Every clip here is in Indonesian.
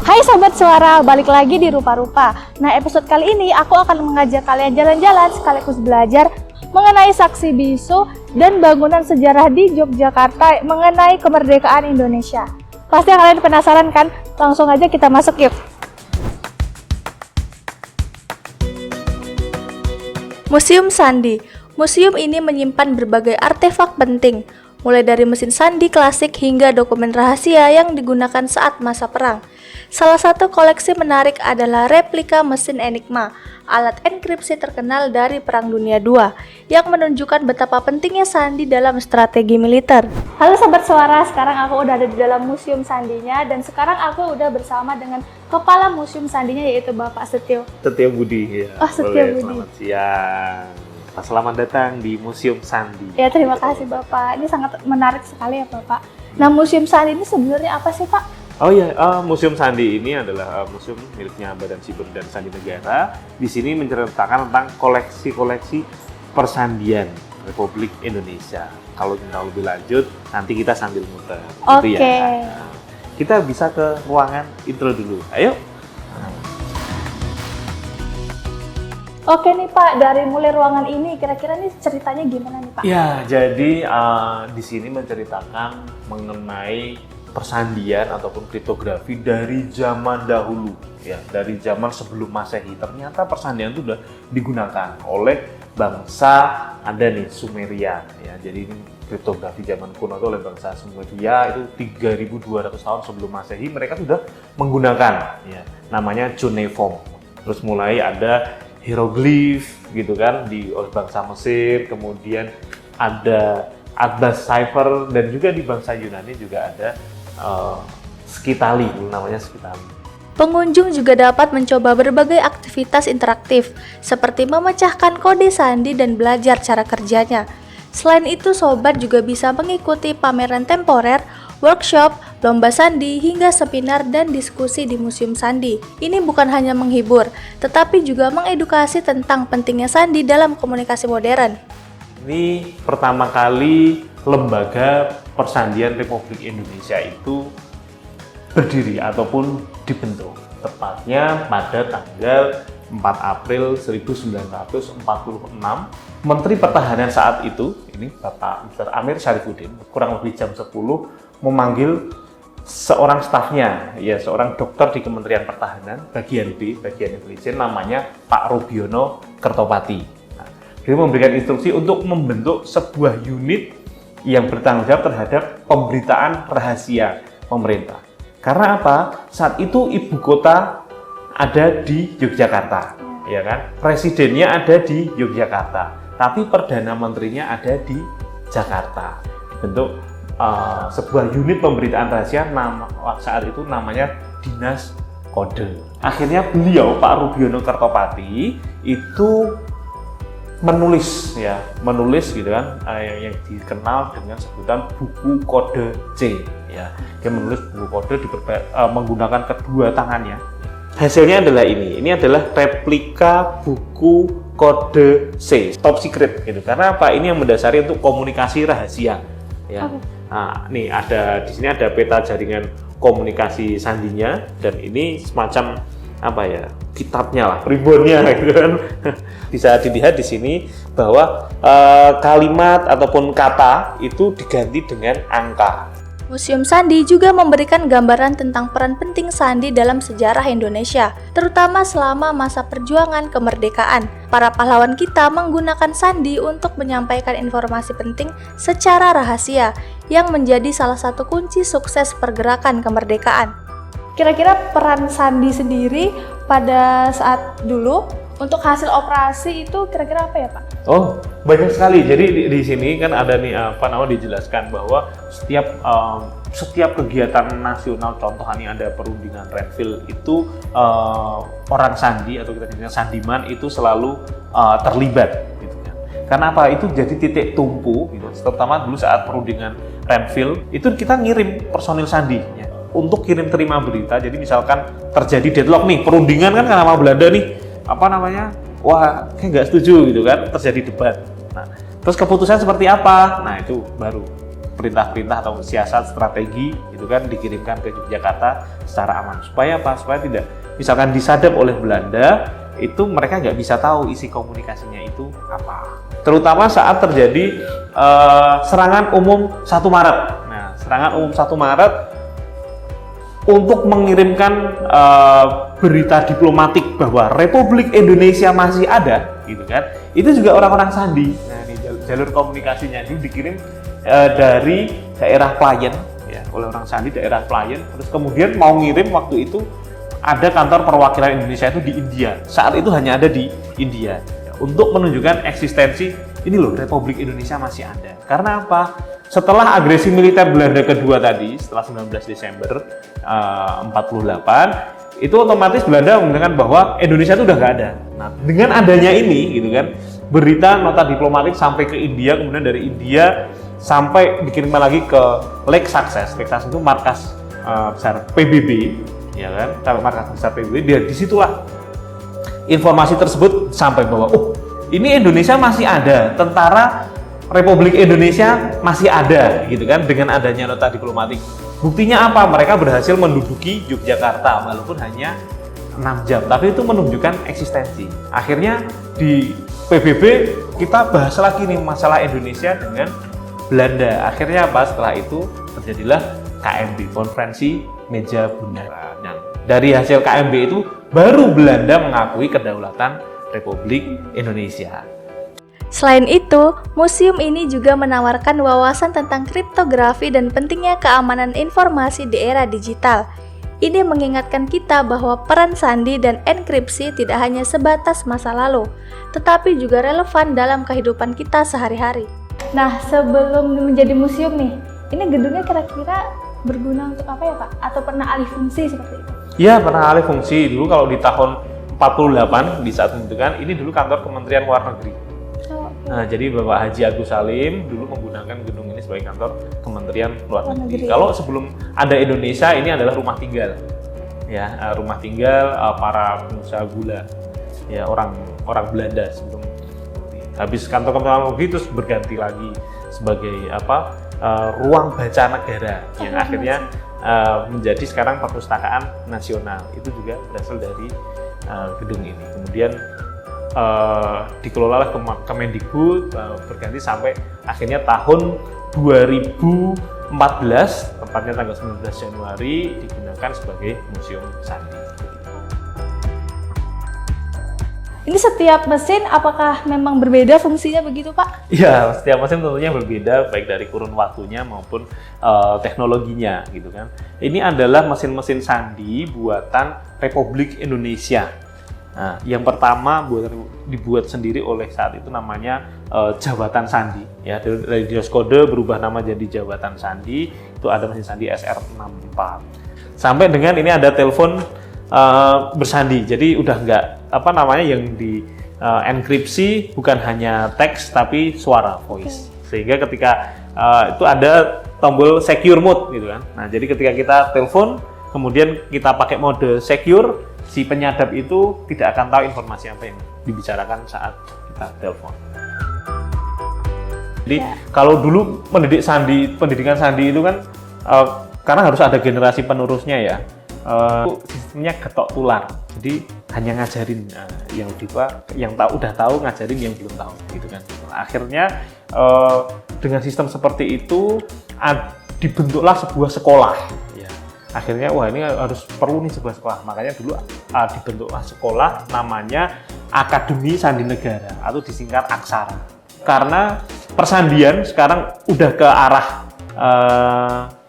Hai Sobat Suara, balik lagi di Rupa-Rupa. Nah, episode kali ini aku akan mengajak kalian jalan-jalan sekaligus belajar mengenai saksi bisu dan bangunan sejarah di Yogyakarta mengenai kemerdekaan Indonesia. Pasti kalian penasaran kan? Langsung aja kita masuk yuk. Museum Sandi. Museum ini menyimpan berbagai artefak penting, mulai dari mesin sandi klasik hingga dokumen rahasia yang digunakan saat masa perang. Salah satu koleksi menarik adalah replika mesin Enigma, alat enkripsi terkenal dari Perang Dunia II, yang menunjukkan betapa pentingnya sandi dalam strategi militer. Halo Sobat Suara, sekarang aku udah ada di dalam Museum Sandinya, dan sekarang aku udah bersama dengan Kepala Museum Sandinya, yaitu Bapak Setio Budi. Ya. Oh, Setio Budi. Selamat siang. Selamat datang di Museum Sandi. Ya, terima kasih Bapak. Ini sangat menarik sekali ya Bapak. Nah, Museum Sandi ini sebenarnya apa sih Pak? Oh iya, Museum Sandi ini adalah museum miliknya Badan Siber dan Sandi Negara. Di sini menceritakan tentang koleksi-koleksi persandian Republik Indonesia. Kalau kita lebih lanjut, nanti kita sambil muter. Oke. Gitu ya. Nah, kita bisa ke ruangan intro dulu. Ayo. Oke nih Pak, dari mulai ruangan ini, kira-kira nih ceritanya gimana nih Pak? Ya, jadi di sini menceritakan mengenai persandian ataupun kriptografi dari zaman dahulu, ya, dari zaman sebelum Masehi. Ternyata persandian itu sudah digunakan oleh bangsa ada nih Sumeria, ya. Jadi ini kriptografi zaman kuno itu oleh bangsa Sumeria itu 3.200 tahun sebelum Masehi mereka sudah menggunakan, ya, namanya cuneiform. Terus mulai ada hieroglif gitu kan di bangsa Mesir, kemudian ada Atbas cipher, dan juga di bangsa Yunani juga ada skitali, namanya skitali. Pengunjung juga dapat mencoba berbagai aktivitas interaktif seperti memecahkan kode sandi dan belajar cara kerjanya. Selain itu, sobat juga bisa mengikuti pameran temporer, workshop, lomba sandi, hingga seminar dan diskusi di Museum Sandi. Ini bukan hanya menghibur, tetapi juga mengedukasi tentang pentingnya sandi dalam komunikasi modern. Ini pertama kali lembaga persandian Republik Indonesia itu berdiri ataupun dibentuk, tepatnya pada tanggal 4 April 1946. Menteri Pertahanan saat itu, ini Bapak Mr. Amir Syarifuddin, kurang lebih jam 10 memanggil seorang stafnya, ya, seorang dokter di Kementerian Pertahanan bagian B, bagian intelijen, namanya Pak Rubiono Kertopati. Nah, dia memberikan instruksi untuk membentuk sebuah unit yang bertanggung jawab terhadap pemberitaan rahasia pemerintah. Karena apa? Saat itu ibu kota ada di Yogyakarta, ya kan? Presidennya ada di Yogyakarta, tapi perdana menterinya ada di Jakarta. Dibentuk sebuah unit pemberitaan rahasia saat itu namanya Dinas Kode. Akhirnya beliau Pak Rubiono Kertopati itu menulis gitu kan, yang dikenal dengan sebutan buku kode C, ya. Dia menulis buku kode menggunakan kedua tangannya. Hasilnya adalah ini adalah replika buku kode C, top secret gitu. Karena apa? Ini yang mendasari untuk komunikasi rahasia, ya. Nah, nih di sini ada peta jaringan komunikasi sandinya, dan ini semacam apa ya, kitabnya lah, primbonnya gitu kan. Bisa dilihat di sini bahwa kalimat ataupun kata itu diganti dengan angka. Museum Sandi juga memberikan gambaran tentang peran penting sandi dalam sejarah Indonesia, terutama selama masa perjuangan kemerdekaan. Para pahlawan kita menggunakan sandi untuk menyampaikan informasi penting secara rahasia, yang menjadi salah satu kunci sukses pergerakan kemerdekaan. Kira-kira peran sandi sendiri pada saat dulu untuk hasil operasi itu kira-kira apa ya Pak? Oh, banyak sekali. Jadi di sini kan ada nih dijelaskan bahwa setiap kegiatan nasional, contoh ini ada perundingan Renville itu orang sandi atau kita bilang sandiman itu selalu terlibat gitu ya. Karena apa? Itu jadi titik tumpu gitu. Terutama dulu saat perundingan Renville itu kita ngirim personil sandi ya, untuk kirim terima berita. Jadi misalkan terjadi deadlock nih, perundingan kan karena sama Belanda nih, wah kayak nggak setuju gitu kan, terjadi debat. Nah, terus keputusan seperti apa? Nah, itu baru perintah-perintah atau siasat strategi itu kan dikirimkan ke Yogyakarta secara aman. Supaya apa? Supaya tidak misalkan disadap oleh Belanda, itu mereka nggak bisa tahu isi komunikasinya itu apa. Terutama saat terjadi serangan umum 1 Maret. Nah, serangan umum 1 Maret untuk mengirimkan berita diplomatik bahwa Republik Indonesia masih ada, gitu kan? Itu juga orang-orang Sandi. Nah, ini jalur komunikasinya itu dikirim dari daerah Playen, ya, oleh orang Sandi daerah Playen. Terus kemudian mau ngirim waktu itu ada kantor perwakilan Indonesia itu di India. Saat itu hanya ada di India untuk menunjukkan eksistensi ini loh Republik Indonesia masih ada. Karena apa? Setelah agresi militer Belanda kedua tadi, setelah 19 Desember 48, itu otomatis Belanda mengatakan bahwa Indonesia itu udah nggak ada. Nah, dengan adanya ini, gitu kan, berita nota diplomatik sampai ke India, kemudian dari India sampai dikirimkan lagi ke Lake Success. Lake Success itu markas besar PBB, ya kan? Sampai markas besar PBB, dia disitulah informasi tersebut sampai bahwa oh ini Indonesia masih ada, tentara Republik Indonesia masih ada, gitu kan, dengan adanya nota diplomatik. Buktinya apa? Mereka berhasil menduduki Yogyakarta walaupun hanya 6 jam, tapi itu menunjukkan eksistensi. Akhirnya di PBB kita bahas lagi nih masalah Indonesia dengan Belanda. Akhirnya apa? Setelah itu terjadilah KMB, Konferensi Meja Bundaran. Nah, dari hasil KMB itu baru Belanda mengakui kedaulatan Republik Indonesia. Selain itu, museum ini juga menawarkan wawasan tentang kriptografi dan pentingnya keamanan informasi di era digital. Ini mengingatkan kita bahwa peran sandi dan enkripsi tidak hanya sebatas masa lalu, tetapi juga relevan dalam kehidupan kita sehari-hari. Nah, sebelum menjadi museum nih, ini gedungnya kira-kira berguna untuk apa ya Pak? Atau pernah alih fungsi seperti itu? Iya, pernah alih fungsi. Dulu kalau di tahun 48, di saat itu kan, ini dulu kantor Kementerian Luar Negeri. Nah, jadi Bapak Haji Agus Salim dulu menggunakan gedung ini sebagai kantor Kementerian Luar Negeri. Kalau sebelum ada Indonesia, ini adalah rumah tinggal, ya, rumah tinggal para pengusaha gula, ya, orang Belanda sebelum habis kantor Kementerian Luar Negeri terus berganti lagi sebagai apa? Ruang baca negara yang akhirnya menjadi sekarang Perpustakaan Nasional. Itu juga berasal dari gedung ini. Kemudian dikelola oleh Kemendikbud, berganti sampai akhirnya tahun 2014, tepatnya tanggal 19 Januari, digunakan sebagai Museum Sandi. Ini setiap mesin apakah memang berbeda fungsinya begitu Pak? Iya, setiap mesin tentunya berbeda, baik dari kurun waktunya maupun teknologinya, gitu kan. Ini adalah mesin-mesin sandi buatan Republik Indonesia. Nah, yang pertama dibuat sendiri oleh saat itu namanya Jabatan Sandi. Ya, dari Dioskode berubah nama jadi Jabatan Sandi. Itu ada mesin sandi SR64. Sampai dengan ini ada telepon bersandi. Jadi udah nggak apa namanya yang di enkripsi bukan hanya teks tapi suara voice. Sehingga ketika itu ada tombol secure mode gitu kan. Nah, jadi ketika kita telepon kemudian kita pakai mode secure, si penyadap itu tidak akan tahu informasi apa yang dibicarakan saat kita telepon. Jadi kalau dulu pendidikan sandi itu kan karena harus ada generasi penerusnya ya, sistemnya getok tular. Jadi hanya ngajarin yang udah tahu ngajarin yang belum tahu, gitu kan. Akhirnya dengan sistem seperti itu dibentuklah sebuah sekolah. Akhirnya wah ini harus perlu nih sebuah sekolah, makanya dulu dibentuklah sekolah namanya Akademi Sandi Negara atau disingkat Aksara. Karena persandian sekarang udah ke arah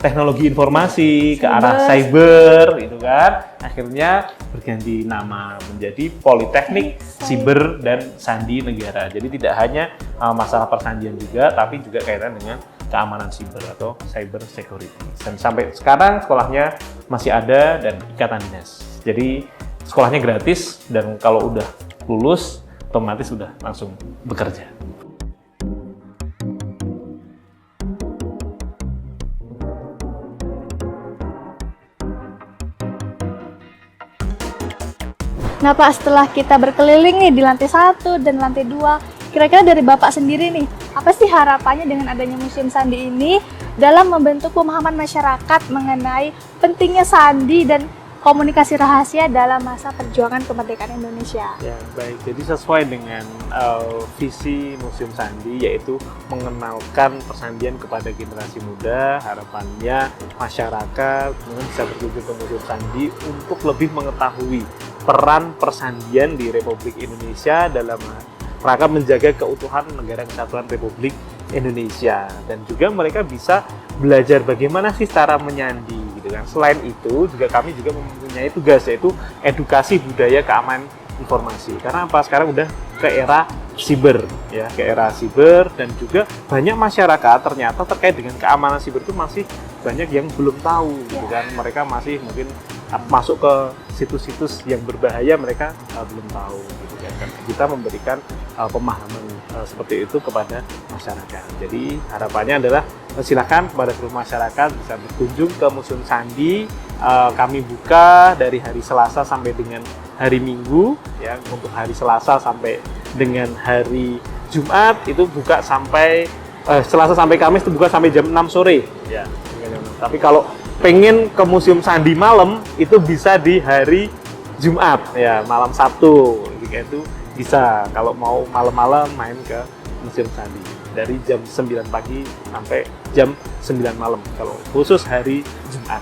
teknologi informasi, ke arah cyber gitu kan. Akhirnya berganti nama menjadi Politeknik Siber dan Sandi Negara. Jadi tidak hanya masalah persandian juga, tapi juga kaitan dengan keamanan siber atau cyber security. Dan sampai sekarang sekolahnya masih ada dan ikatan dinas. Jadi sekolahnya gratis dan kalau udah lulus otomatis udah langsung bekerja. Nah Pak, setelah kita berkeliling nih di lantai 1 dan lantai 2, kira-kira dari Bapak sendiri nih, apa sih harapannya dengan adanya Museum Sandi ini dalam membentuk pemahaman masyarakat mengenai pentingnya sandi dan komunikasi rahasia dalam masa perjuangan kemerdekaan Indonesia. Ya, baik. Jadi sesuai dengan visi Museum Sandi, yaitu mengenalkan persandian kepada generasi muda. Harapannya masyarakat bisa berkunjung ke Museum Sandi untuk lebih mengetahui peran persandian di Republik Indonesia dalam rangka menjaga keutuhan Negara Kesatuan Republik Indonesia, dan juga mereka bisa belajar bagaimana sih cara menyandi gitu kan. Selain itu juga kami juga mempunyai tugas, yaitu edukasi budaya keamanan informasi. Karena apa? Sekarang udah ke era siber ya, ke era siber, dan juga banyak masyarakat ternyata terkait dengan keamanan siber itu masih banyak yang belum tahu gitu kan. Mereka masih mungkin masuk ke situs-situs yang berbahaya, mereka belum tahu gitu kan. Dan kita memberikan pemahaman seperti itu kepada masyarakat. Jadi harapannya adalah silakan kepada seluruh masyarakat bisa berkunjung ke Museum Sandi. Kami buka dari hari Selasa sampai dengan hari Minggu ya. Untuk hari Selasa sampai dengan hari Jumat itu buka sampai Selasa sampai Kamis itu buka sampai jam 6 sore ya. Tapi kalau pengen ke Museum Sandi malam itu bisa di hari Jumat ya, malam Sabtu itu bisa. Kalau mau malam-malam main ke Museum Sandi dari jam 9 pagi sampai jam 9 malam kalau khusus hari Jumat.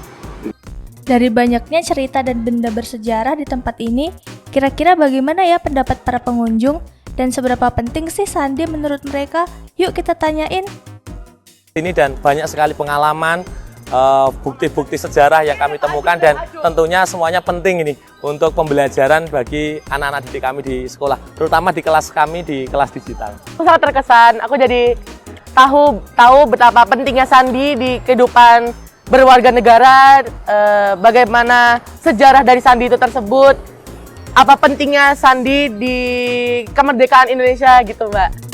Dari banyaknya cerita dan benda bersejarah di tempat ini, kira-kira bagaimana ya pendapat para pengunjung dan seberapa penting sih sandi menurut mereka? Yuk kita tanyain. Ini dan banyak sekali pengalaman, bukti-bukti sejarah yang kami temukan, dan tentunya semuanya penting ini untuk pembelajaran bagi anak-anak didik kami di sekolah, terutama di kelas kami di kelas digital. Aku sangat terkesan, aku jadi tahu betapa pentingnya sandi di kehidupan berwarga negara, bagaimana sejarah dari sandi itu tersebut, apa pentingnya sandi di kemerdekaan Indonesia gitu, Mbak.